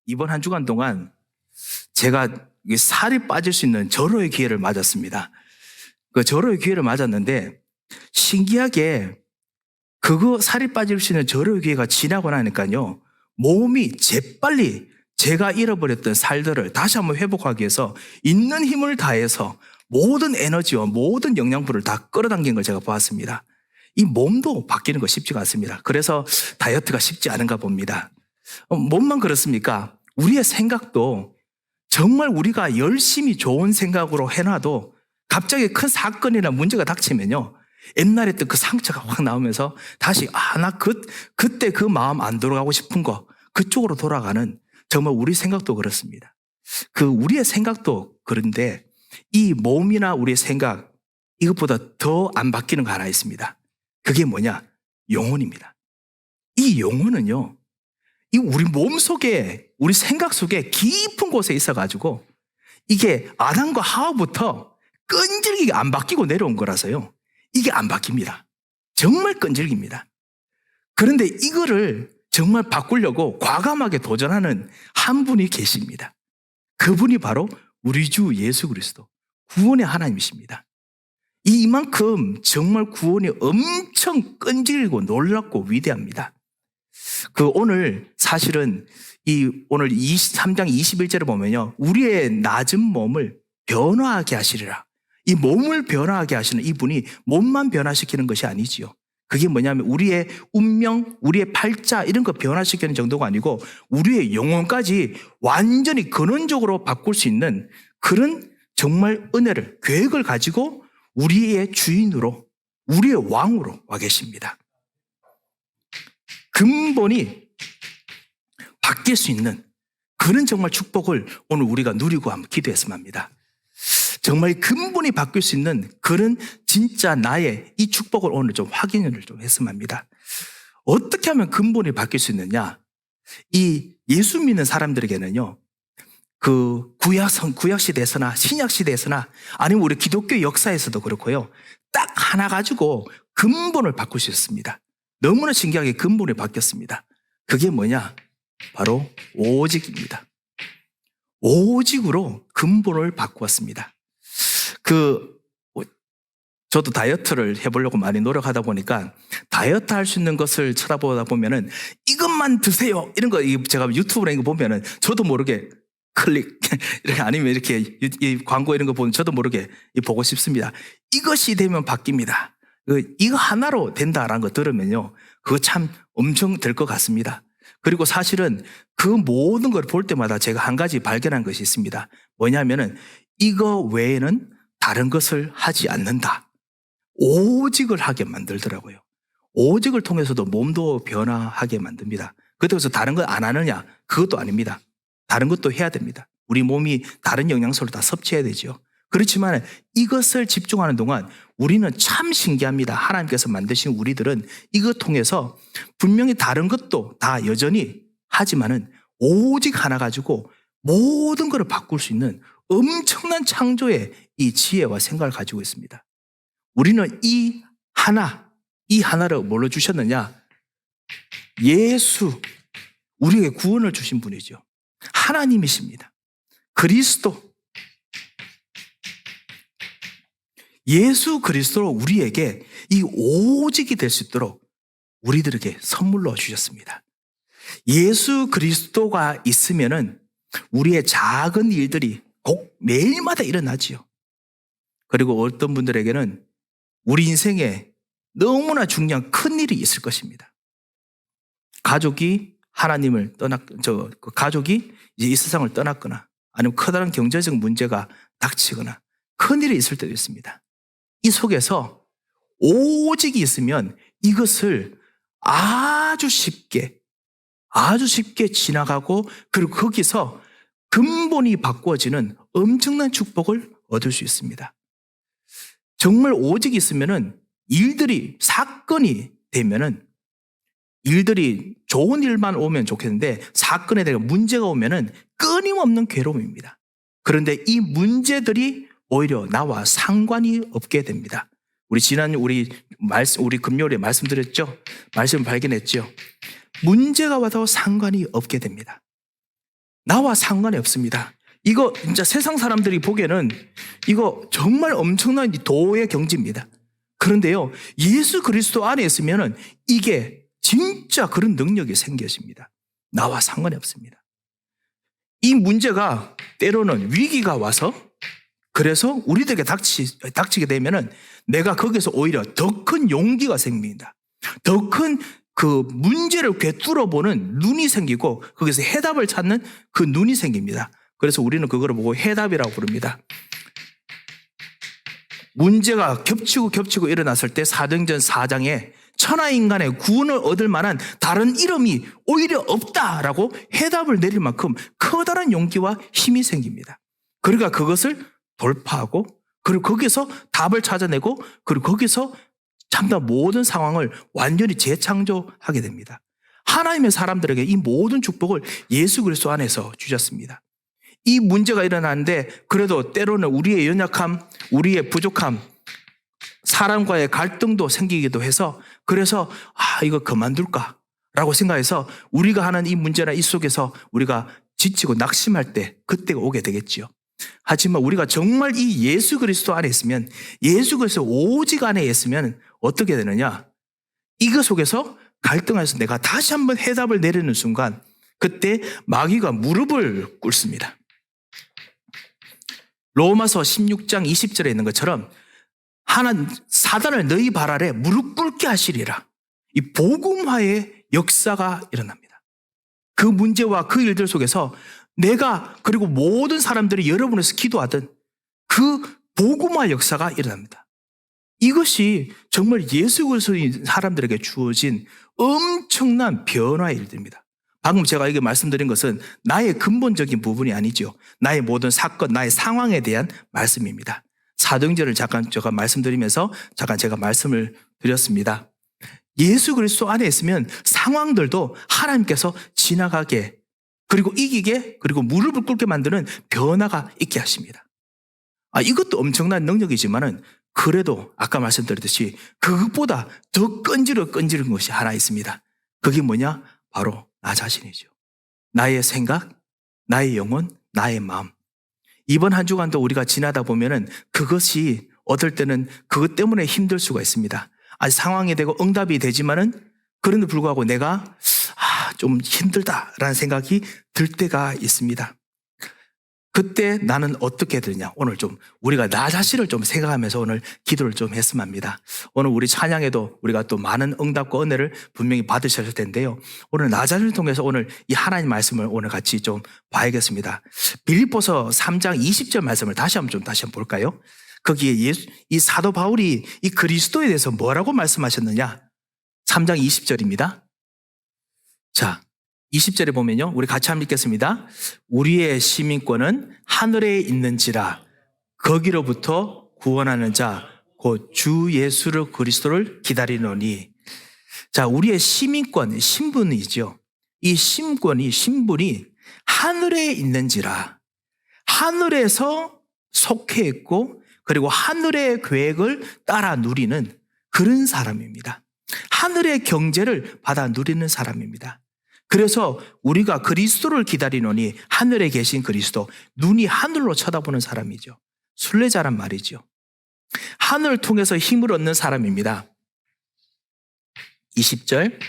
이번 한 주간 동안 제가 살이 빠질 수 있는 절호의 기회를 맞았습니다. 그 절호의 기회를 맞았는데 신기하게 그거 살이 빠질 수 있는 절호의 기회가 지나고 나니까요, 몸이 재빨리 제가 잃어버렸던 살들을 다시 한번 회복하기 위해서 있는 힘을 다해서 모든 에너지와 모든 영양분을 다 끌어당긴 걸 제가 보았습니다. 이 몸도 바뀌는 거 쉽지가 않습니다. 그래서 다이어트가 쉽지 않은가 봅니다. 몸만 그렇습니까? 우리의 생각도 정말 우리가 열심히 좋은 생각으로 해놔도 갑자기 큰 사건이나 문제가 닥치면요, 옛날에 또 그 상처가 확 나오면서 다시 나 그때 그 마음 안 돌아가고 싶은 거 그쪽으로 돌아가는, 정말 우리 생각도 그렇습니다. 그 우리의 생각도 그런데 이 몸이나 우리의 생각, 이것보다 더 안 바뀌는 거 하나 있습니다. 그게 뭐냐? 영혼입니다. 이 영혼은요, 이 우리 몸 속에, 우리 생각 속에 깊은 곳에 있어가지고 이게 아담과 하와부터 끈질기게 안 바뀌고 내려온 거라서요, 이게 안 바뀝니다. 정말 끈질깁니다. 그런데 이거를 정말 바꾸려고 과감하게 도전하는 한 분이 계십니다. 그분이 바로 우리 주 예수 그리스도, 구원의 하나님이십니다. 이만큼 정말 구원이 엄청 끈질기고 놀랍고 위대합니다. 오늘 사실은 오늘 23장 21절을 보면요, 우리의 낮은 몸을 변화하게 하시리라. 이 몸을 변화하게 하시는 이분이 몸만 변화시키는 것이 아니지요. 그게 뭐냐면 우리의 운명, 우리의 팔자 이런 거 변화시키는 정도가 아니고 우리의 영혼까지 완전히 근원적으로 바꿀 수 있는 그런 정말 은혜를, 계획을 가지고 우리의 주인으로, 우리의 왕으로 와 계십니다. 근본이 바뀔 수 있는 그런 정말 축복을 오늘 우리가 누리고 한번 기도했으면 합니다. 정말 근본이 바뀔 수 있는 그런 진짜 나의 이 축복을 오늘 좀 확인을 좀 했으면 합니다. 어떻게 하면 근본이 바뀔 수 있느냐? 이 예수 믿는 사람들에게는요, 그 구약 시대에서나 신약 시대에서나 아니면 우리 기독교 역사에서도 그렇고요, 딱 하나 가지고 근본을 바꿀 수 있습니다. 너무나 신기하게 근본이 바뀌었습니다. 그게 뭐냐? 바로 오직입니다. 오직으로 근본을 바꾸었습니다. 저도 다이어트를 해보려고 많이 노력하다 보니까 다이어트 할 수 있는 것을 쳐다보다 보면은 이것만 드세요, 이런 거 제가 유튜브나 이런 거 보면은 저도 모르게 클릭, 아니면 이렇게 이 광고 이런 거 보면 저도 모르게 보고 싶습니다. 이것이 되면 바뀝니다. 이거 하나로 된다라는 거 들으면요, 그거 참 엄청 될 것 같습니다. 그리고 사실은 그 모든 걸 볼 때마다 제가 한 가지 발견한 것이 있습니다. 뭐냐면은 이거 외에는 다른 것을 하지 않는다. 오직을 하게 만들더라고요. 오직을 통해서도 몸도 변화하게 만듭니다. 그렇다고 해서 다른 걸 안 하느냐? 그것도 아닙니다. 다른 것도 해야 됩니다. 우리 몸이 다른 영양소를 다 섭취해야 되죠. 그렇지만 이것을 집중하는 동안 우리는 참 신기합니다. 하나님께서 만드신 우리들은 이것 통해서 분명히 다른 것도 다 여전히 하지만은 오직 하나 가지고 모든 것을 바꿀 수 있는 엄청난 창조의 이 지혜와 생각을 가지고 있습니다. 우리는 이 하나를 뭘로 주셨느냐? 예수, 우리에게 구원을 주신 분이죠. 하나님이십니다. 그리스도, 예수 그리스도로 우리에게 이 오직이 될 수 있도록 우리들에게 선물로 주셨습니다. 예수 그리스도가 있으면은 우리의 작은 일들이 꼭 매일마다 일어나지요. 그리고 어떤 분들에게는 우리 인생에 너무나 중요한 큰 일이 있을 것입니다. 가족이 하나님을 가족이 이제 이 세상을 떠났거나 아니면 커다란 경제적 문제가 닥치거나 큰 일이 있을 때도 있습니다. 이 속에서 오직이 있으면 이것을 아주 쉽게 지나가고, 그리고 거기서 근본이 바꾸어지는 엄청난 축복을 얻을 수 있습니다. 정말 오직이 있으면은 사건이 되면은 일들이 좋은 일만 오면 좋겠는데 사건에 대한 문제가 오면은 끊임없는 괴로움입니다. 그런데 이 문제들이 오히려 나와 상관이 없게 됩니다. 우리 금요일에 말씀드렸죠? 말씀을 발견했죠? 문제가 와도 상관이 없게 됩니다. 나와 상관이 없습니다. 이거 진짜 세상 사람들이 보기에는 이거 정말 엄청난 도의 경지입니다. 그런데요, 예수 그리스도 안에 있으면은 이게 진짜 그런 능력이 생겨집니다. 나와 상관이 없습니다. 이 문제가 때로는 위기가 와서 그래서 우리들에게 닥치게 되면은 내가 거기서 오히려 더 큰 용기가 생깁니다. 더 큰 그 문제를 꿰뚫어보는 눈이 생기고 거기서 해답을 찾는 그 눈이 생깁니다. 그래서 우리는 그거를 보고 해답이라고 부릅니다. 문제가 겹치고 일어났을 때 사도행전 4장에 천하인간의 구원을 얻을 만한 다른 이름이 오히려 없다라고 해답을 내릴 만큼 커다란 용기와 힘이 생깁니다. 그러니까 그것을 돌파하고 그리고 거기서 답을 찾아내고 그리고 거기서 참다 모든 상황을 완전히 재창조하게 됩니다. 하나님의 사람들에게 이 모든 축복을 예수 그리스도 안에서 주셨습니다. 이 문제가 일어나는데 그래도 때로는 우리의 연약함, 우리의 부족함, 사람과의 갈등도 생기기도 해서 그래서 이거 그만둘까? 라고 생각해서 우리가 하는 이 문제나 이 속에서 우리가 지치고 낙심할 때 그때가 오게 되겠지요. 하지만 우리가 정말 이 예수 그리스도 안에 있으면 예수 그리스도 오직 안에 있으면 어떻게 되느냐? 이거 속에서 갈등해서 내가 다시 한번 해답을 내리는 순간 그때 마귀가 무릎을 꿇습니다. 로마서 16장 20절에 있는 것처럼 사단을 너희 발 아래 무릎 꿇게 하시리라. 이 복음화의 역사가 일어납니다. 그 문제와 그 일들 속에서 내가 그리고 모든 사람들이 여러분에서 기도하던 그 복음화 역사가 일어납니다. 이것이 정말 예수 그리스도인 사람들에게 주어진 엄청난 변화의 일들입니다. 방금 제가 이게 말씀드린 것은 나의 근본적인 부분이 아니죠. 나의 모든 사건, 나의 상황에 대한 말씀입니다. 사도행전을 잠깐 제가 말씀드리면서 잠깐 제가 말씀을 드렸습니다. 예수 그리스도 안에 있으면 상황들도 하나님께서 지나가게 그리고 이기게 그리고 무릎을 꿇게 만드는 변화가 있게 하십니다. 이것도 엄청난 능력이지만은 그래도 아까 말씀드렸듯이 그것보다 더 끈질은 것이 하나 있습니다. 그게 뭐냐? 바로 나 자신이죠. 나의 생각, 나의 영혼, 나의 마음. 이번 한 주간도 우리가 지나다 보면은 그것이 어떨 때는 그것 때문에 힘들 수가 있습니다. 아직 상황이 되고 응답이 되지만은 그런데 불구하고 내가 좀 힘들다라는 생각이 들 때가 있습니다. 그때 나는 어떻게 되냐? 오늘 좀 우리가 나 자신을 좀 생각하면서 오늘 기도를 좀 했으면 합니다. 오늘 우리 찬양에도 우리가 또 많은 응답과 은혜를 분명히 받으셨을 텐데요. 오늘 나 자신을 통해서 오늘 이 하나님 말씀을 오늘 같이 좀 봐야겠습니다. 빌립보서 3장 20절 말씀을 다시 한번 볼까요? 거기에 이 사도 바울이 이 그리스도에 대해서 뭐라고 말씀하셨느냐? 3장 20절입니다. 자, 20절에 보면요. 우리 같이 한번 읽겠습니다. 우리의 시민권은 하늘에 있는지라 거기로부터 구원하는 자 곧 주 예수를 그리스도를 기다리노니. 자, 우리의 시민권, 신분이죠. 이 신분이 하늘에 있는지라 하늘에서 속해 있고 그리고 하늘의 계획을 따라 누리는 그런 사람입니다. 하늘의 경제를 받아 누리는 사람입니다. 그래서 우리가 그리스도를 기다리노니 하늘에 계신 그리스도, 눈이 하늘로 쳐다보는 사람이죠. 순례자란 말이죠. 하늘을 통해서 힘을 얻는 사람입니다. 20절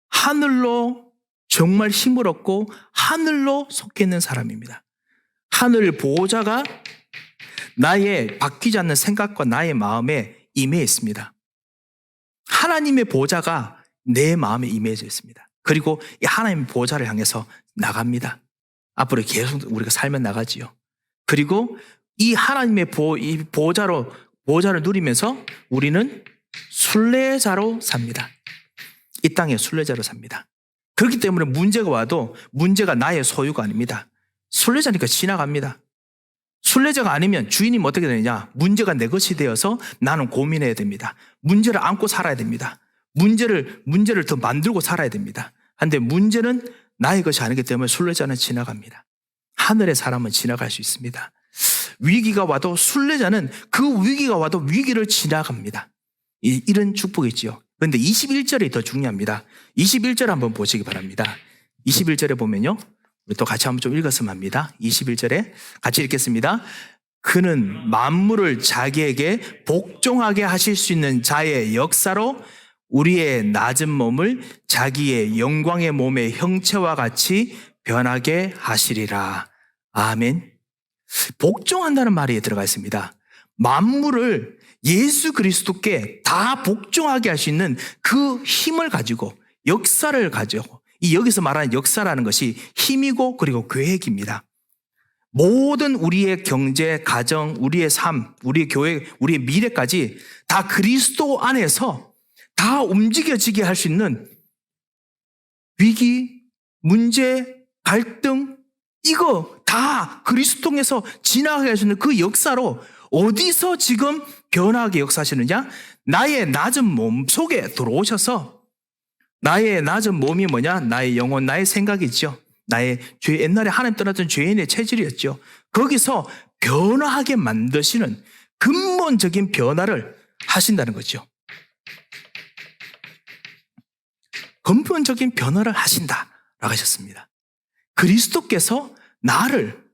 하늘로 정말 힘을 얻고 하늘로 속해 있는 사람입니다. 하늘 보호자가 나의 바뀌지 않는 생각과 나의 마음에 임해 있습니다. 하나님의 보호자가 내 마음에 임해져 있습니다. 그리고 이 하나님의 보호자를 향해서 나갑니다. 앞으로 계속 우리가 살면 나가지요. 그리고 이 하나님의 보호자를 누리면서 우리는 순례자로 삽니다. 이 땅에 순례자로 삽니다. 그렇기 때문에 문제가 와도 문제가 나의 소유가 아닙니다. 순례자니까 지나갑니다. 순례자가 아니면 주인님 어떻게 되느냐? 문제가 내 것이 되어서 나는 고민해야 됩니다. 문제를 안고 살아야 됩니다. 문제를 더 만들고 살아야 됩니다. 그런데 문제는 나의 것이 아니기 때문에 순례자는 지나갑니다. 하늘의 사람은 지나갈 수 있습니다. 위기가 와도 순례자는 그 위기가 와도 위기를 지나갑니다. 이런 축복이 있지요. 그런데 21절이 더 중요합니다. 21절 한번 보시기 바랍니다. 21절에 보면요. 우리 또 같이 한번 좀 읽었으면 합니다. 21절에 같이 읽겠습니다. 그는 만물을 자기에게 복종하게 하실 수 있는 자의 역사로 우리의 낮은 몸을 자기의 영광의 몸의 형체와 같이 변하게 하시리라. 아멘. 복종한다는 말이 들어가 있습니다. 만물을 예수 그리스도께 다 복종하게 할 수 있는 그 힘을 가지고, 역사를 가지고, 이 여기서 말하는 역사라는 것이 힘이고 그리고 계획입니다. 모든 우리의 경제, 가정, 우리의 삶, 우리의 교회, 우리의 미래까지 다 그리스도 안에서 다 움직여지게 할 수 있는 위기, 문제, 갈등, 이거 다 그리스도 통해서 지나가게 할 수 있는 그 역사로 어디서 지금 변화하게 역사하시느냐? 나의 낮은 몸 속에 들어오셔서, 나의 낮은 몸이 뭐냐? 나의 영혼, 나의 생각이죠. 나의 옛날에 하나님 떠났던 죄인의 체질이었죠. 거기서 변화하게 만드시는 근본적인 변화를 하신다는 거죠. 근본적인 변화를 하신다라고 하셨습니다. 그리스도께서 나를,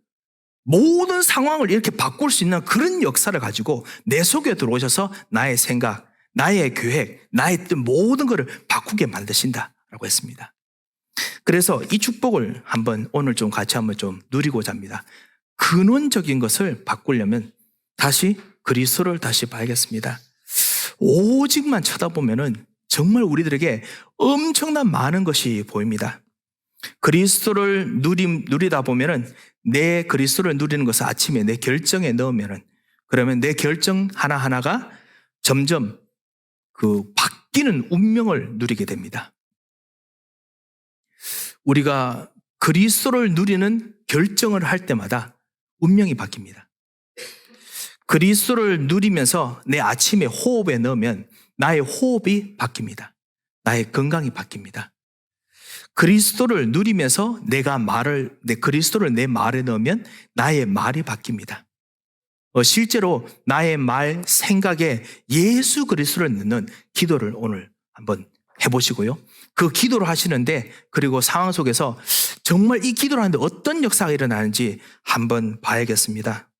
모든 상황을 이렇게 바꿀 수 있는 그런 역사를 가지고 내 속에 들어오셔서 나의 생각, 나의 계획, 나의 뜻 모든 것을 바꾸게 만드신다라고 했습니다. 그래서 이 축복을 한번 오늘 좀 같이 한번 좀 누리고자 합니다. 근원적인 것을 바꾸려면 다시 그리스도를 다시 봐야겠습니다. 오직만 쳐다보면은 정말 우리들에게 엄청난 많은 것이 보입니다. 그리스도를 누리다 보면은, 내 그리스도를 누리는 것을 아침에 내 결정에 넣으면은, 그러면 내 결정 하나하나가 점점 그 바뀌는 운명을 누리게 됩니다. 우리가 그리스도를 누리는 결정을 할 때마다 운명이 바뀝니다. 그리스도를 누리면서 내 아침에 호흡에 넣으면 나의 호흡이 바뀝니다. 나의 건강이 바뀝니다. 그리스도를 누리면서 그리스도를 내 말에 넣으면 나의 말이 바뀝니다. 실제로 나의 말, 생각에 예수 그리스도를 넣는 기도를 오늘 한번 해보시고요. 그 기도를 하시는데, 그리고 상황 속에서 정말 이 기도를 하는데 어떤 역사가 일어나는지 한번 봐야겠습니다.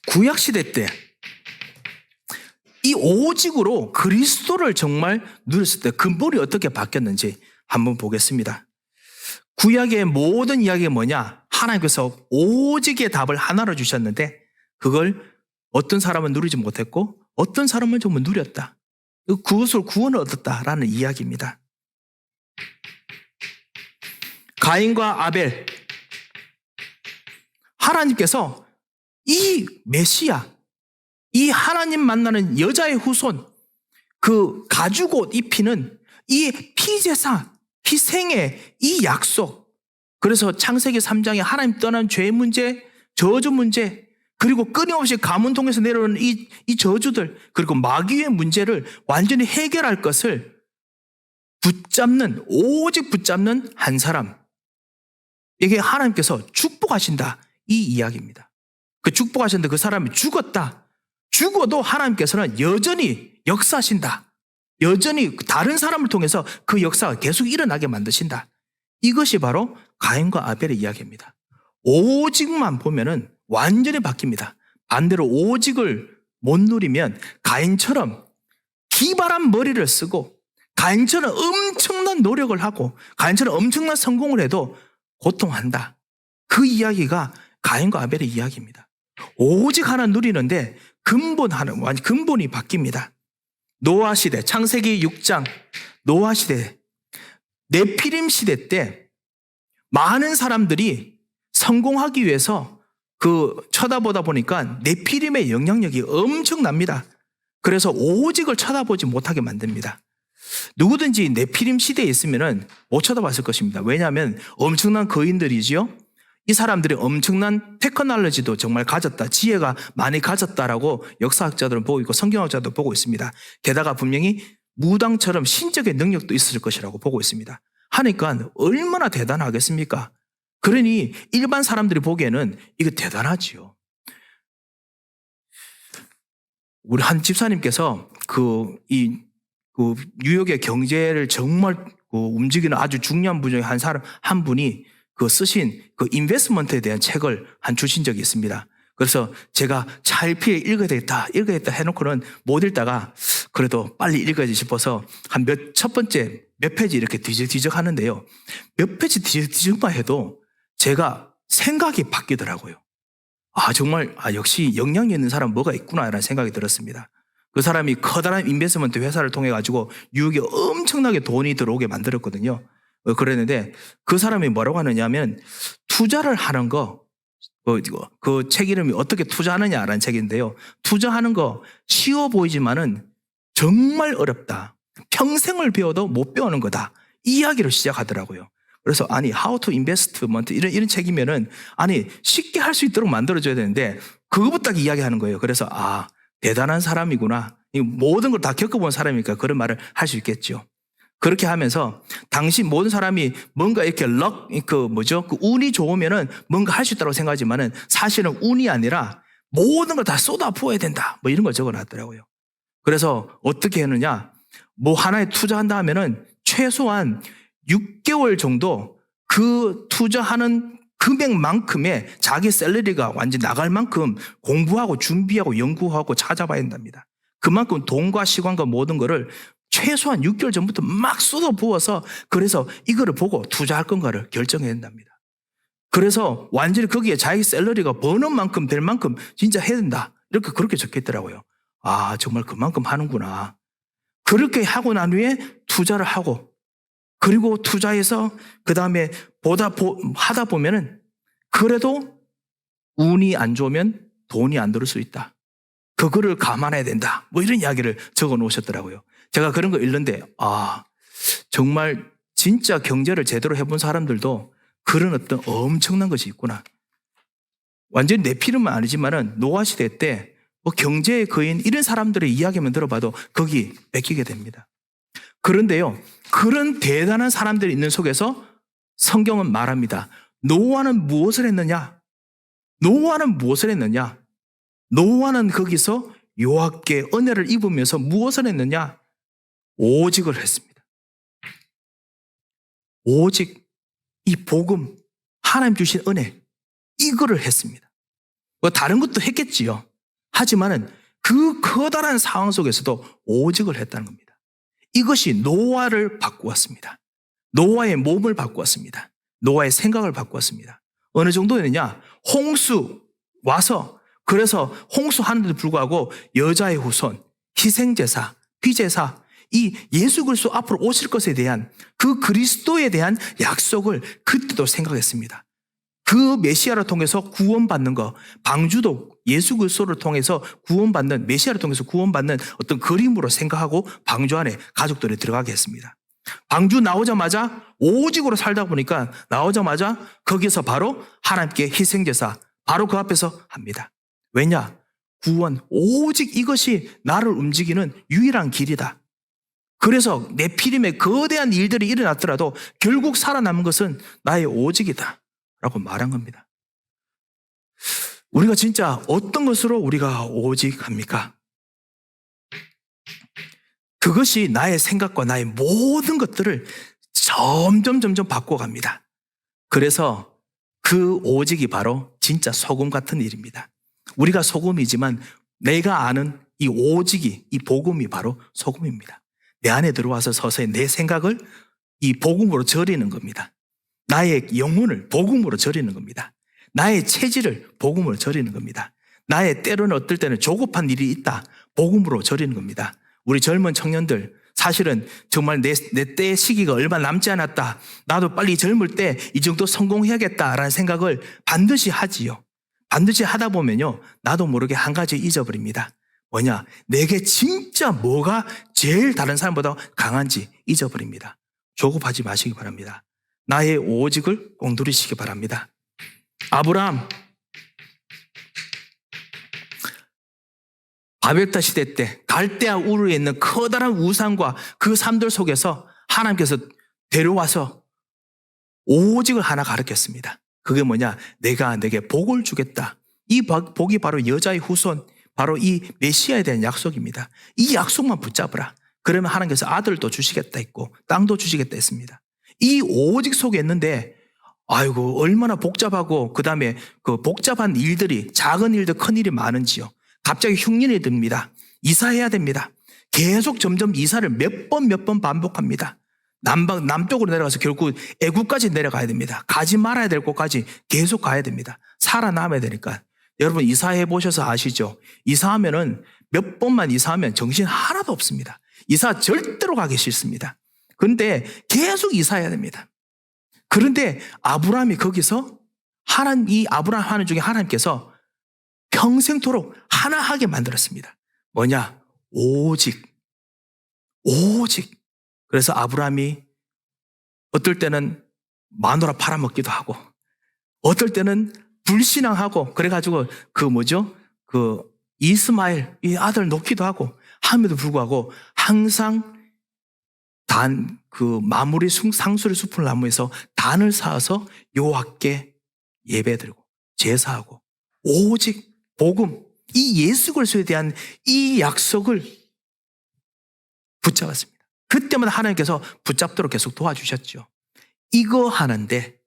구약시대 때 이 오직으로 그리스도를 정말 누렸을 때 근본이 어떻게 바뀌었는지 한번 보겠습니다. 구약의 모든 이야기가 뭐냐? 하나님께서 오직의 답을 하나로 주셨는데 그걸 어떤 사람은 누리지 못했고 어떤 사람은 정말 누렸다. 그것을 구원을 얻었다라는 이야기입니다. 가인과 아벨, 하나님께서 이 메시아, 이 하나님 만나는 여자의 후손, 그 가죽옷 입히는 이 피제사, 희생의 이 약속, 그래서 창세기 3장에 하나님 떠난 죄 문제, 저주 문제, 그리고 끊임없이 가문 통해서 내려오는 이 저주들, 그리고 마귀의 문제를 완전히 해결할 것을 오직 붙잡는 한 사람, 이게 하나님께서 축복하신다, 이 이야기입니다. 그 축복하셨는데 그 사람이 죽었다. 죽어도 하나님께서는 여전히 역사하신다. 여전히 다른 사람을 통해서 그 역사가 계속 일어나게 만드신다. 이것이 바로 가인과 아벨의 이야기입니다. 오직만 보면은 완전히 바뀝니다. 반대로 오직을 못 누리면 가인처럼 기발한 머리를 쓰고 가인처럼 엄청난 노력을 하고 가인처럼 엄청난 성공을 해도 고통한다. 그 이야기가 가인과 아벨의 이야기입니다. 오직 하나 누리는데 근본이 바뀝니다. 노아 시대, 창세기 6장, 노아 시대, 네피림 시대 때 많은 사람들이 성공하기 위해서 쳐다보다 보니까 네피림의 영향력이 엄청납니다. 그래서 오직을 쳐다보지 못하게 만듭니다. 누구든지 네피림 시대에 있으면 못 쳐다봤을 것입니다. 왜냐하면 엄청난 거인들이지요. 이 사람들이 엄청난 테크놀로지도 정말 가졌다, 지혜가 많이 가졌다라고 역사학자들은 보고 있고 성경학자도 보고 있습니다. 게다가 분명히 무당처럼 신적인 능력도 있을 것이라고 보고 있습니다. 하니까 얼마나 대단하겠습니까? 그러니 일반 사람들이 보기에는 이거 대단하지요. 우리 한 집사님께서 뉴욕의 경제를 정말 움직이는 아주 중요한 분 중에 한 분이 그 쓰신 그 인베스트먼트에 대한 책을 주신 적이 있습니다. 그래서 제가 차일피일 읽어야 되겠다 해놓고는 못 읽다가 그래도 빨리 읽어야지 싶어서 첫 번째 몇 페이지 이렇게 뒤적 하는데요. 몇 페이지 뒤적만 해도 제가 생각이 바뀌더라고요. 정말, 역시 영향이 있는 사람 뭐가 있구나라는 생각이 들었습니다. 그 사람이 커다란 인베스트먼트 회사를 통해 가지고 유혹이 엄청나게 돈이 들어오게 만들었거든요. 그랬는데 그 사람이 뭐라고 하느냐면 투자를 하는 거, 그 책 이름이 어떻게 투자하느냐라는 책인데요. 투자하는 거 쉬워 보이지만은 정말 어렵다. 평생을 배워도 못 배우는 거다. 이 이야기로 시작하더라고요. 그래서 How to Investment 이런 책이면은 쉽게 할 수 있도록 만들어줘야 되는데 그거부터 이야기하는 거예요. 그래서 대단한 사람이구나. 모든 걸 다 겪어본 사람이니까 그런 말을 할 수 있겠죠. 그렇게 하면서 당신 모든 사람이 뭔가 이렇게 운이 좋으면은 뭔가 할 수 있다고 생각하지만은 사실은 운이 아니라 모든 걸 다 쏟아 부어야 된다. 이런 걸 적어놨더라고요. 그래서 어떻게 했느냐? 하나에 투자한다 하면은 최소한 6개월 정도 그 투자하는 금액만큼의 자기 샐러리가 완전 나갈 만큼 공부하고 준비하고 연구하고 찾아봐야 된답니다. 그만큼 돈과 시간과 모든 거를 최소한 6개월 전부터 막 쏟아 부어서 그래서 이거를 보고 투자할 건가를 결정해야 된답니다. 그래서 완전히 거기에 자기 샐러리가 버는 만큼 될 만큼 진짜 해야 된다. 그렇게 적혀 있더라고요. 정말 그만큼 하는구나. 그렇게 하고 난 후에 투자를 하고 그리고 투자해서 그 다음에 하다 보면은 그래도 운이 안 좋으면 돈이 안 들을 수 있다. 그거를 감안해야 된다. 이런 이야기를 적어 놓으셨더라고요. 제가 그런 거 읽는데 정말 진짜 경제를 제대로 해본 사람들도 그런 어떤 엄청난 것이 있구나. 완전히 내 필요만 아니지만은 노아 시대 때 경제의 거인 이런 사람들의 이야기만 들어봐도 거기 뺏기게 됩니다. 그런데요, 그런 대단한 사람들이 있는 속에서 성경은 말합니다. 노아는 무엇을 했느냐? 노아는 거기서 여호와께 은혜를 입으면서 무엇을 했느냐? 오직을 했습니다. 오직 이 복음, 하나님 주신 은혜, 이거를 했습니다. 다른 것도 했겠지요. 하지만은 그 커다란 상황 속에서도 오직을 했다는 겁니다. 이것이 노아를 바꾸었습니다. 노아의 몸을 바꾸었습니다. 노아의 생각을 바꾸었습니다. 어느 정도였느냐? 홍수 와서 그래서 홍수하는데도 불구하고 여자의 후손, 희생제사, 피제사, 이 예수 그리스도 앞으로 오실 것에 대한 그 그리스도에 대한 약속을 그때도 생각했습니다. 그 메시아를 통해서 구원받는 거, 방주도 예수 그리스도를 통해서 구원받는, 메시아를 통해서 구원받는 어떤 그림으로 생각하고 방주 안에 가족들이 들어가게 했습니다. 방주 나오자마자 오직으로 살다 보니까 나오자마자 거기서 바로 하나님께 희생제사 바로 그 앞에서 합니다. 왜냐? 구원, 오직 이것이 나를 움직이는 유일한 길이다. 그래서 네피림의 거대한 일들이 일어났더라도 결국 살아남은 것은 나의 오직이다 라고 말한 겁니다. 우리가 진짜 어떤 것으로 우리가 오직합니까? 그것이 나의 생각과 나의 모든 것들을 점점 바꿔갑니다. 그래서 그 오직이 바로 진짜 소금 같은 일입니다. 우리가 소금이지만 내가 아는 이 오직이, 이 복음이 바로 소금입니다. 내 안에 들어와서 서서히 내 생각을 이 복음으로 절이는 겁니다. 나의 영혼을 복음으로 절이는 겁니다. 나의 체질을 복음으로 절이는 겁니다. 나의 때로는 어떨 때는 조급한 일이 있다. 복음으로 절이는 겁니다. 우리 젊은 청년들 사실은 정말 내 때의 시기가 얼마 남지 않았다. 나도 빨리 젊을 때 이 정도 성공해야겠다라는 생각을 반드시 하지요. 반드시 하다 보면요, 나도 모르게 한 가지 잊어버립니다. 뭐냐? 내게 진짜 뭐가 제일 다른 사람보다 강한지 잊어버립니다. 조급하지 마시기 바랍니다. 나의 오직을 꼭 누리시기 바랍니다. 아브라함, 바벨타 시대 때 갈대아 우르에 있는 커다란 우상과 그 삶들 속에서 하나님께서 데려와서 오직을 하나 가르쳤습니다. 그게 뭐냐? 내가 내게 복을 주겠다. 이 복이 바로 여자의 후손, 바로 이 메시아에 대한 약속입니다. 이 약속만 붙잡으라. 그러면 하나님께서 아들도 주시겠다 했고 땅도 주시겠다 했습니다. 이 오직 속에 있는데 아이고 얼마나 복잡하고 그다음에 그 복잡한 일들이 작은 일들 큰 일이 많은지요. 갑자기 흉년이 듭니다. 이사해야 됩니다. 계속 점점 이사를 몇 번 반복합니다. 남쪽으로 내려가서 결국 애국까지 내려가야 됩니다. 가지 말아야 될 곳까지 계속 가야 됩니다. 살아남아야 되니까. 여러분 이사해 보셔서 아시죠? 이사하면은 몇 번만 이사하면 정신 하나도 없습니다. 이사 절대로 가기 싫습니다. 그런데 계속 이사해야 됩니다. 그런데 아브라함이 거기서 이 아브라함 하는 중에 하나님께서 평생토록 하나하게 만들었습니다. 뭐냐? 오직. 그래서 아브라함이 어떨 때는 마누라 팔아먹기도 하고 어떨 때는 불신앙하고 그래가지고 그 이스마엘 이 아들 놓기도 하고 함에도 불구하고 항상 마무리 상수리 숲을 나무에서 단을 쌓아서 여호와께 예배드리고 제사하고 오직 복음 이 예수 그리스도에 대한 이 약속을 붙잡았습니다. 그때마다 하나님께서 붙잡도록 계속 도와주셨죠. 이거 하는데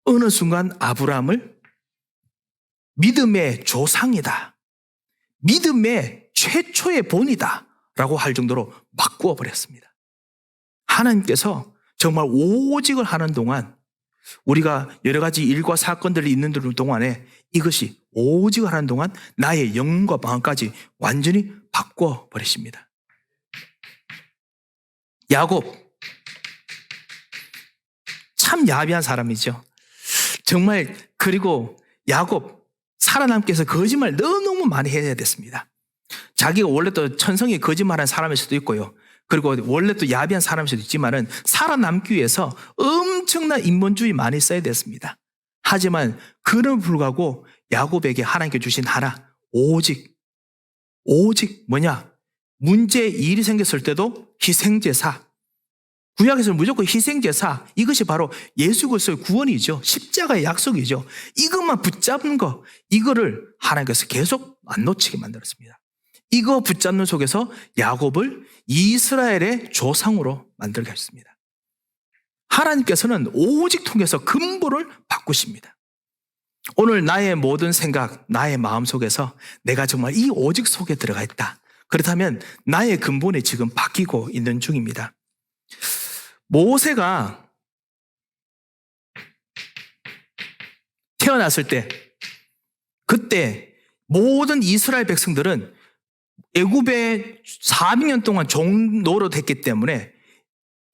어느 순간 아브라함을 믿음의 조상이다. 믿음의 최초의 본이다. 라고 할 정도로 바꾸어 버렸습니다. 하나님께서 정말 오직을 하는 동안 우리가 여러 가지 일과 사건들이 있는 동안에 이것이 오직을 하는 동안 나의 영과 마음까지 완전히 바꿔 버리십니다. 야곱 참 야비한 사람이죠. 정말 그리고 야곱 살아남기 위해서 거짓말 너무 많이 해야 됐습니다. 자기가 원래 또 천성이 거짓말하는 사람일 수도 있고요. 그리고 원래 또 야비한 사람일 수도 있지만은 살아남기 위해서 엄청난 인본주의 많이 써야 됐습니다. 하지만 그럼에도 불구하고 야곱에게 하나님께 주신 하나 오직 뭐냐? 문제 일이 생겼을 때도 희생제사. 구약에서는 무조건 희생제사. 이것이 바로 예수 그리스도의 구원이죠. 십자가의 약속이죠. 이것만 붙잡는 거, 이거를 하나님께서 계속 안 놓치게 만들었습니다. 이거 붙잡는 속에서 야곱을 이스라엘의 조상으로 만들게 했습니다. 하나님께서는 오직 통해서 근본을 바꾸십니다. 오늘 나의 모든 생각, 나의 마음 속에서 내가 정말 이 오직 속에 들어가 있다. 그렇다면 나의 근본이 지금 바뀌고 있는 중입니다. 모세가 태어났을 때 그때 모든 이스라엘 백성들은 애굽에 400년 동안 종 노릇했기 때문에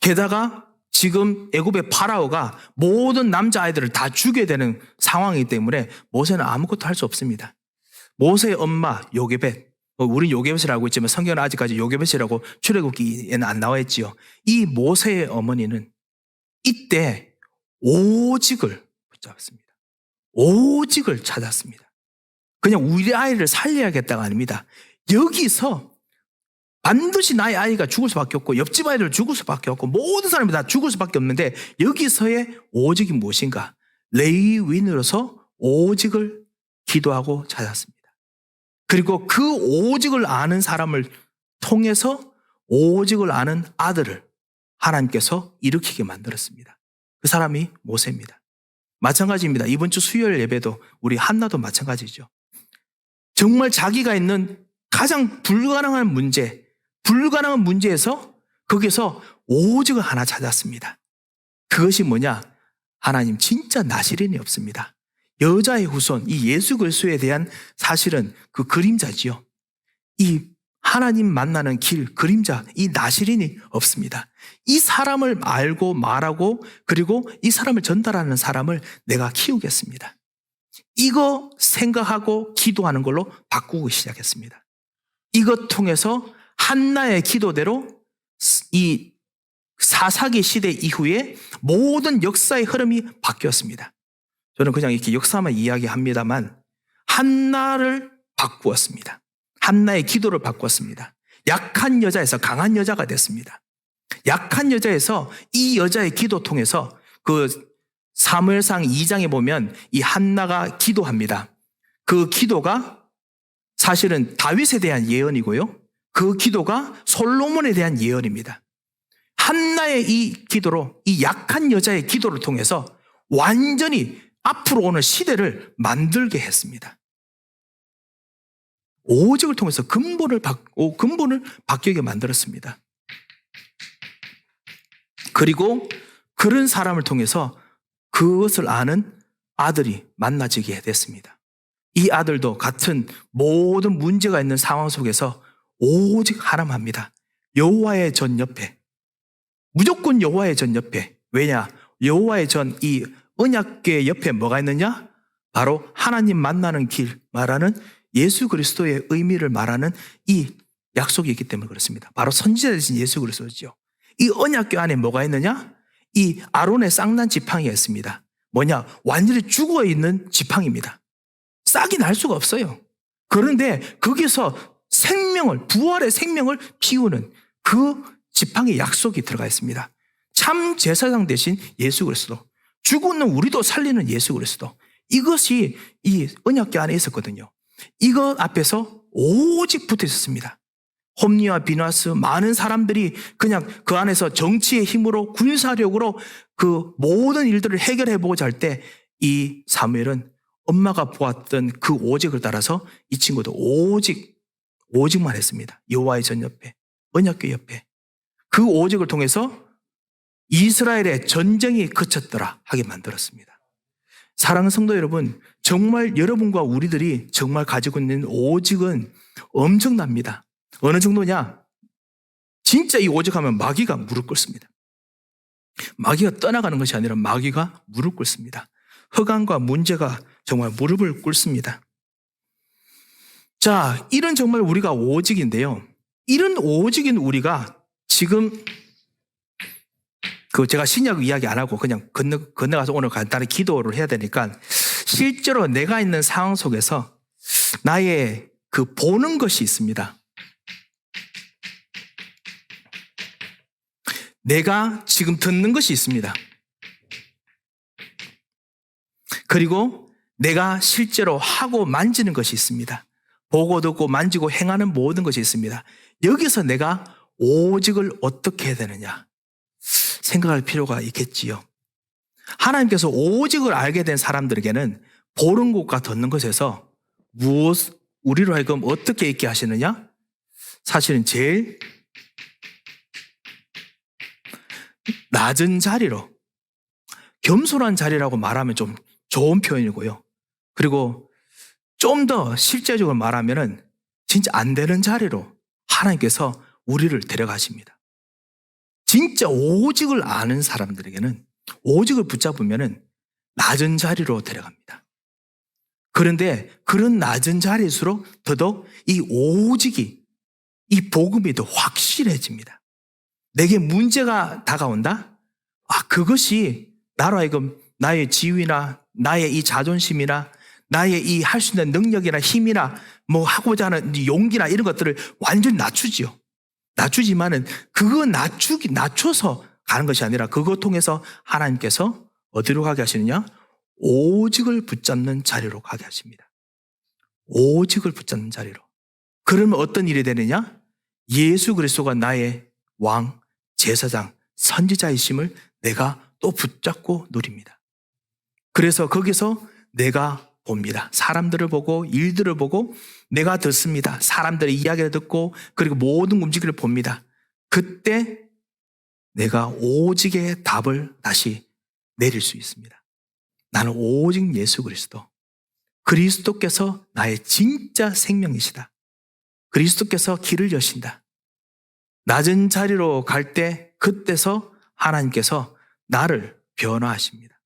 게다가 지금 애굽의 파라오가 모든 남자아이들을 다 죽여야 되는 상황이기 때문에 모세는 아무것도 할 수 없습니다. 모세의 엄마 요게벳, 우린 요게벳이라고 알고 있지만 성경은 아직까지 요게벳이라고 출애굽기에는 안 나와 있지요. 이 모세의 어머니는 이때 오직을 붙잡았습니다. 오직을 찾았습니다. 그냥 우리 아이를 살려야겠다가 아닙니다. 여기서 반드시 나의 아이가 죽을 수밖에 없고 옆집 아이들 죽을 수밖에 없고 모든 사람이 다 죽을 수밖에 없는데 여기서의 오직이 무엇인가? 레위인으로서 오직을 기도하고 찾았습니다. 그리고 그 오직을 아는 사람을 통해서 오직을 아는 아들을 하나님께서 일으키게 만들었습니다. 그 사람이 모세입니다. 마찬가지입니다. 이번 주 수요일 예배도 우리 한나도 마찬가지죠. 정말 자기가 있는 가장 불가능한 문제에서 거기서 오직을 하나 찾았습니다. 그것이 뭐냐? 하나님 진짜 나시린이 없습니다. 여자의 후손, 이 예수 그리스도에 대한 사실은 그 그림자지요. 이 하나님 만나는 길, 그림자, 이 나시린이 없습니다. 이 사람을 알고 말하고 그리고 이 사람을 전달하는 사람을 내가 키우겠습니다. 이거 생각하고 기도하는 걸로 바꾸기 시작했습니다. 이것 통해서 한나의 기도대로 이 사사기 시대 이후에 모든 역사의 흐름이 바뀌었습니다. 저는 그냥 이렇게 역사만 이야기합니다만 한나를 바꾸었습니다. 한나의 기도를 바꾸었습니다. 약한 여자에서 강한 여자가 됐습니다. 약한 여자에서 이 여자의 기도 통해서 그 사무엘상 2장에 보면 이 한나가 기도합니다. 그 기도가 사실은 다윗에 대한 예언이고요. 그 기도가 솔로몬에 대한 예언입니다. 한나의 이 기도로, 이 약한 여자의 기도를 통해서 완전히 앞으로 오는 시대를 만들게 했습니다. 오직을 통해서 근본을 바뀌게 만들었습니다. 그리고 그런 사람을 통해서 그것을 아는 아들이 만나지게 됐습니다. 이 아들도 같은 모든 문제가 있는 상황 속에서 오직 하나만 합니다. 여호와의 전 옆에, 무조건 여호와의 전 옆에. 왜냐? 여호와의 전, 이 언약궤 옆에 뭐가 있느냐? 바로 하나님 만나는 길 말하는 예수 그리스도의 의미를 말하는 이 약속이 있기 때문에 그렇습니다. 바로 선지자 되신 예수 그리스도죠. 이 언약궤 안에 뭐가 있느냐? 이 아론의 쌍난 지팡이가 있습니다. 뭐냐? 완전히 죽어 있는 지팡이입니다. 싹이 날 수가 없어요. 그런데 거기서 생명을, 부활의 생명을 피우는 그 지팡이 약속이 들어가 있습니다. 참 제사장 대신 예수 그리스도, 죽은 우리도 살리는 예수 그리스도, 이것이 이 언약궤 안에 있었거든요. 이것 앞에서 오직 붙어 있었습니다. 홈리와 비나스, 많은 사람들이 그냥 그 안에서 정치의 힘으로, 군사력으로 그 모든 일들을 해결해 보고자 할 때 이 사무엘은 엄마가 보았던 그 오직을 따라서 이 친구도 오직만 했습니다. 여호와의 전 옆에, 언약궤 옆에. 그 오직을 통해서 이스라엘의 전쟁이 그쳤더라 하게 만들었습니다. 사랑하는 성도 여러분, 정말 여러분과 우리들이 정말 가지고 있는 오직은 엄청납니다. 어느 정도냐? 진짜 이 오직하면 마귀가 무릎 꿇습니다. 마귀가 떠나가는 것이 아니라 마귀가 무릎 꿇습니다. 허간과 문제가 정말 무릎을 꿇습니다. 자, 이런 정말 우리가 오직인데요. 이런 오직인 우리가 지금 제가 신약 이야기 안 하고 그냥 건너가서 오늘 간단히 기도를 해야 되니까 실제로 내가 있는 상황 속에서 나의 그 보는 것이 있습니다. 내가 지금 듣는 것이 있습니다. 그리고 내가 실제로 하고 만지는 것이 있습니다. 보고 듣고 만지고 행하는 모든 것이 있습니다. 여기서 내가 오직을 어떻게 해야 되느냐 생각할 필요가 있겠지요. 하나님께서 오직을 알게 된 사람들에게는 보는 것과 듣는 것에서 우리로 하여금 어떻게 있게 하시느냐? 사실은 제일 낮은 자리로, 겸손한 자리라고 말하면 좀 좋은 표현이고요. 그리고 좀 더 실제적으로 말하면은 진짜 안 되는 자리로 하나님께서 우리를 데려가십니다. 진짜 오직을 아는 사람들에게는, 오직을 붙잡으면은 낮은 자리로 데려갑니다. 그런데 그런 낮은 자리일수록 더더욱 이 오직이, 이 복음이 더 확실해집니다. 내게 문제가 다가온다? 그것이 나로 하여금 나의 지위나 나의 이 자존심이나 나의 이 할 수 있는 능력이나 힘이나 뭐 하고자 하는 용기나 이런 것들을 완전히 낮추지요. 낮추지만은 그거 낮춰서 가는 것이 아니라 그거 통해서 하나님께서 어디로 가게 하시느냐? 오직을 붙잡는 자리로 가게 하십니다. 오직을 붙잡는 자리로. 그러면 어떤 일이 되느냐? 예수 그리스도가 나의 왕, 제사장, 선지자이심을 내가 또 붙잡고 누립니다. 그래서 거기서 내가 봅니다. 사람들을 보고 일들을 보고 내가 듣습니다. 사람들의 이야기를 듣고 그리고 모든 움직임을 봅니다. 그때 내가 오직의 답을 다시 내릴 수 있습니다. 나는 오직 예수 그리스도께서 나의 진짜 생명이시다. 그리스도께서 길을 여신다. 낮은 자리로 갈 때 그때서 하나님께서 나를 변화하십니다.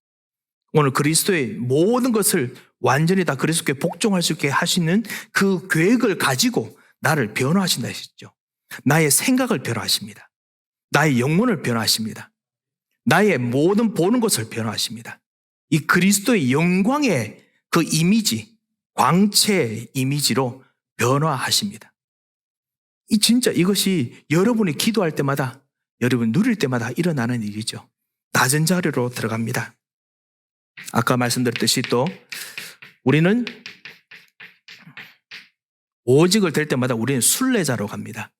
오늘 그리스도의 모든 것을 완전히 다 그리스도께 복종할 수 있게 하시는 그 계획을 가지고 나를 변화하신다 하셨죠. 나의 생각을 변화하십니다. 나의 영혼을 변화하십니다. 나의 모든 보는 것을 변화하십니다. 이 그리스도의 영광의 그 이미지, 광채의 이미지로 변화하십니다. 진짜 이것이 여러분이 기도할 때마다, 여러분 누릴 때마다 일어나는 일이죠. 낮은 자리로 들어갑니다. 아까 말씀드렸듯이 또 우리는 오직을 될 때마다 우리는 순례자로 갑니다.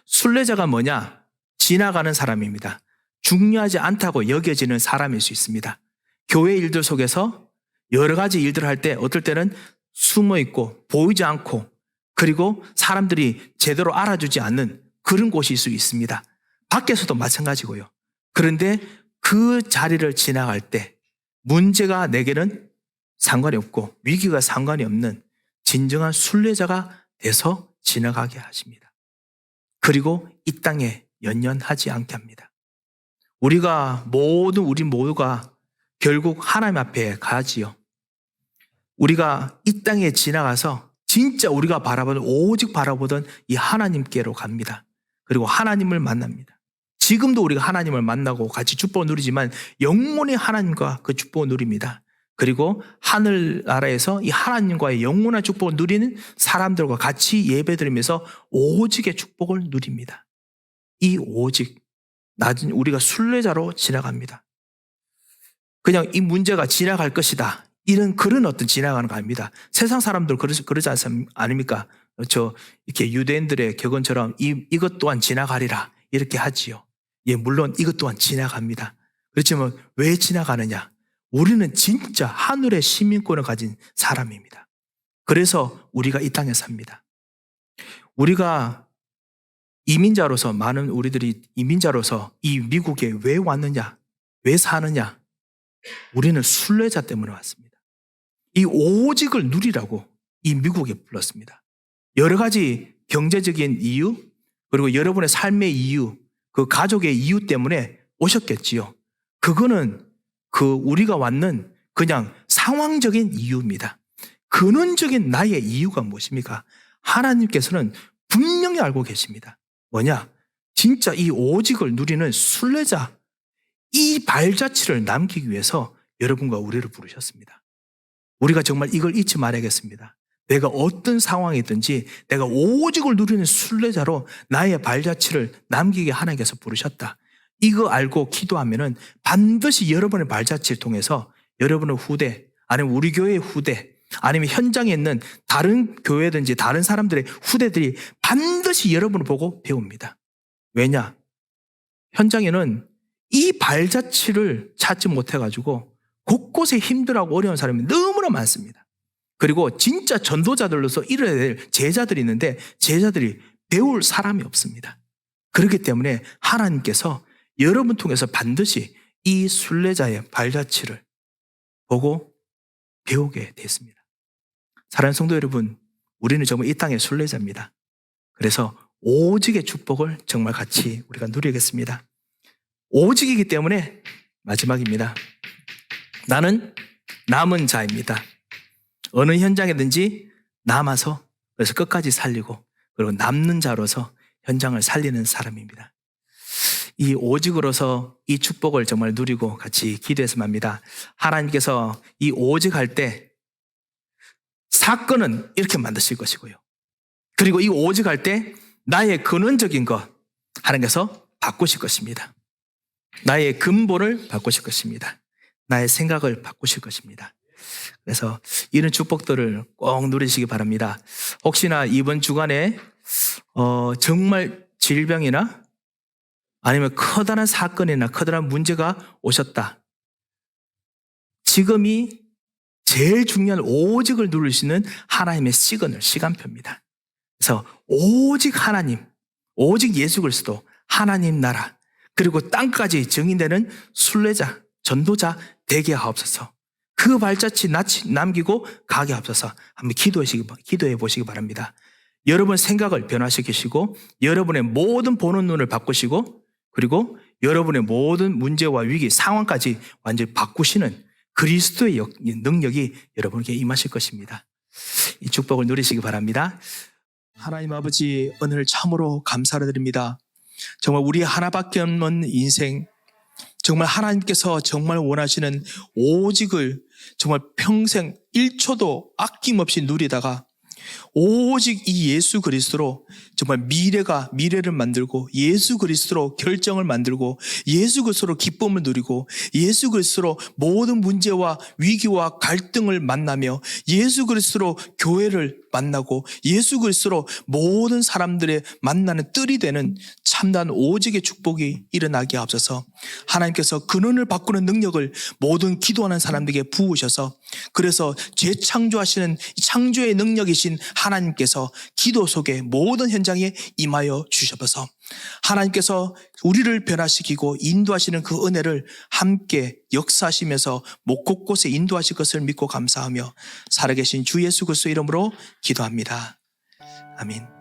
순례자가 뭐냐? 지나가는 사람입니다. 중요하지 않다고 여겨지는 사람일 수 있습니다. 교회 일들 속에서 여러 가지 일들을 할 때 어떨 때는 숨어 있고 보이지 않고 그리고 사람들이 제대로 알아주지 않는 그런 곳일 수 있습니다. 밖에서도 마찬가지고요. 그런데 그 자리를 지나갈 때 문제가 내게는 상관이 없고 위기가 상관이 없는 진정한 순례자가 돼서 지나가게 하십니다. 그리고 이 땅에 연연하지 않게 합니다. 우리 모두가 결국 하나님 앞에 가지요. 우리가 이 땅에 지나가서 진짜 우리가 오직 바라보던 이 하나님께로 갑니다. 그리고 하나님을 만납니다. 지금도 우리가 하나님을 만나고 같이 축복을 누리지만 영원히 하나님과 그 축복을 누립니다. 그리고 하늘나라에서 이 하나님과의 영원한 축복을 누리는 사람들과 같이 예배드리면서 오직의 축복을 누립니다. 이 오직, 우리가 순례자로 지나갑니다. 그냥 이 문제가 지나갈 것이다. 그런 어떤 지나가는 거 아닙니다. 세상 사람들 그러지 않습니까? 이렇게 유대인들의 격언처럼 이것 또한 지나가리라. 이렇게 하지요. 예, 물론 이것 또한 지나갑니다. 그렇지만 왜 지나가느냐? 우리는 진짜 하늘의 시민권을 가진 사람입니다. 그래서 우리가 이 땅에 삽니다. 우리가 이민자로서, 많은 우리들이 이민자로서 이 미국에 왜 왔느냐? 왜 사느냐? 우리는 순례자 때문에 왔습니다. 이 오직을 누리라고 이 미국에 불렀습니다. 여러 가지 경제적인 이유, 그리고 여러분의 삶의 이유, 그 가족의 이유 때문에 오셨겠지요. 그거는 우리가 왔는 그냥 상황적인 이유입니다. 근원적인 나의 이유가 무엇입니까? 하나님께서는 분명히 알고 계십니다. 뭐냐? 진짜 이 오직을 누리는 순례자, 이 발자취를 남기기 위해서 여러분과 우리를 부르셨습니다. 우리가 정말 이걸 잊지 말아야겠습니다. 내가 어떤 상황이든지 내가 오직을 누리는 순례자로 나의 발자취를 남기게 하나님께서 부르셨다. 이거 알고 기도하면은 반드시 여러분의 발자취를 통해서 여러분의 후대, 아니면 우리 교회의 후대, 아니면 현장에 있는 다른 교회든지 다른 사람들의 후대들이 반드시 여러분을 보고 배웁니다. 왜냐? 현장에는 이 발자취를 찾지 못해가지고 곳곳에 힘들어하고 어려운 사람이 너무나 많습니다. 그리고 진짜 전도자들로서 이뤄야 될 제자들이 있는데 제자들이 배울 사람이 없습니다. 그렇기 때문에 하나님께서 여러분 통해서 반드시 이 순례자의 발자취를 보고 배우게 됐습니다. 사랑하는 성도 여러분, 우리는 정말 이 땅의 순례자입니다. 그래서 오직의 축복을 정말 같이 우리가 누리겠습니다. 오직이기 때문에 마지막입니다. 나는 남은 자입니다. 어느 현장이든지 남아서 그래서 끝까지 살리고 그리고 남는 자로서 현장을 살리는 사람입니다. 이 오직으로서 이 축복을 정말 누리고 같이 기도했으면 합니다. 하나님께서 이 오직할 때 사건은 이렇게 만드실 것이고요. 그리고 이 오직할 때 나의 근원적인 것 하나님께서 바꾸실 것입니다. 나의 근본을 바꾸실 것입니다. 나의 생각을 바꾸실 것입니다. 그래서 이런 축복들을 꼭 누리시기 바랍니다. 혹시나 이번 주간에 정말 질병이나 아니면 커다란 사건이나 커다란 문제가 오셨다. 지금이 제일 중요한 오직을 누릴 수 있는 하나님의 시간표입니다. 그래서 오직 하나님, 오직 예수 그리스도, 하나님 나라, 그리고 땅까지 증인되는 순례자, 전도자 되게 하옵소서. 그 발자취 남기고 가게 하옵소서. 한번 기도해 보시기 바랍니다. 여러분 생각을 변화시키시고 여러분의 모든 보는 눈을 바꾸시고 그리고 여러분의 모든 문제와 위기, 상황까지 완전히 바꾸시는 그리스도의 능력이 여러분에게 임하실 것입니다. 이 축복을 누리시기 바랍니다. 하나님 아버지, 오늘 참으로 감사를 드립니다. 정말 우리 하나밖에 없는 인생, 정말 하나님께서 정말 원하시는 오직을 정말 평생 1초도 아낌없이 누리다가 오직 이 예수 그리스도로 정말 미래를 만들고 예수 그리스도로 결정을 만들고 예수 그리스도로 기쁨을 누리고 예수 그리스도로 모든 문제와 위기와 갈등을 만나며 예수 그리스도로 교회를 만나고 예수 그리스도로 모든 사람들의 만나는 뜰이 되는 참다운 오직의 축복이 일어나게 하옵소서. 하나님께서 근원을 바꾸는 능력을 모든 기도하는 사람들에게 부으셔서, 그래서 재창조하시는 창조의 능력이신 하나님께서 기도 속에 모든 현장에 임하여 주셔서 하나님께서 우리를 변화시키고 인도하시는 그 은혜를 함께 역사하시면서 목 곳곳에 인도하실 것을 믿고 감사하며 살아계신 주 예수 그리스도 이름으로 기도합니다. 아멘.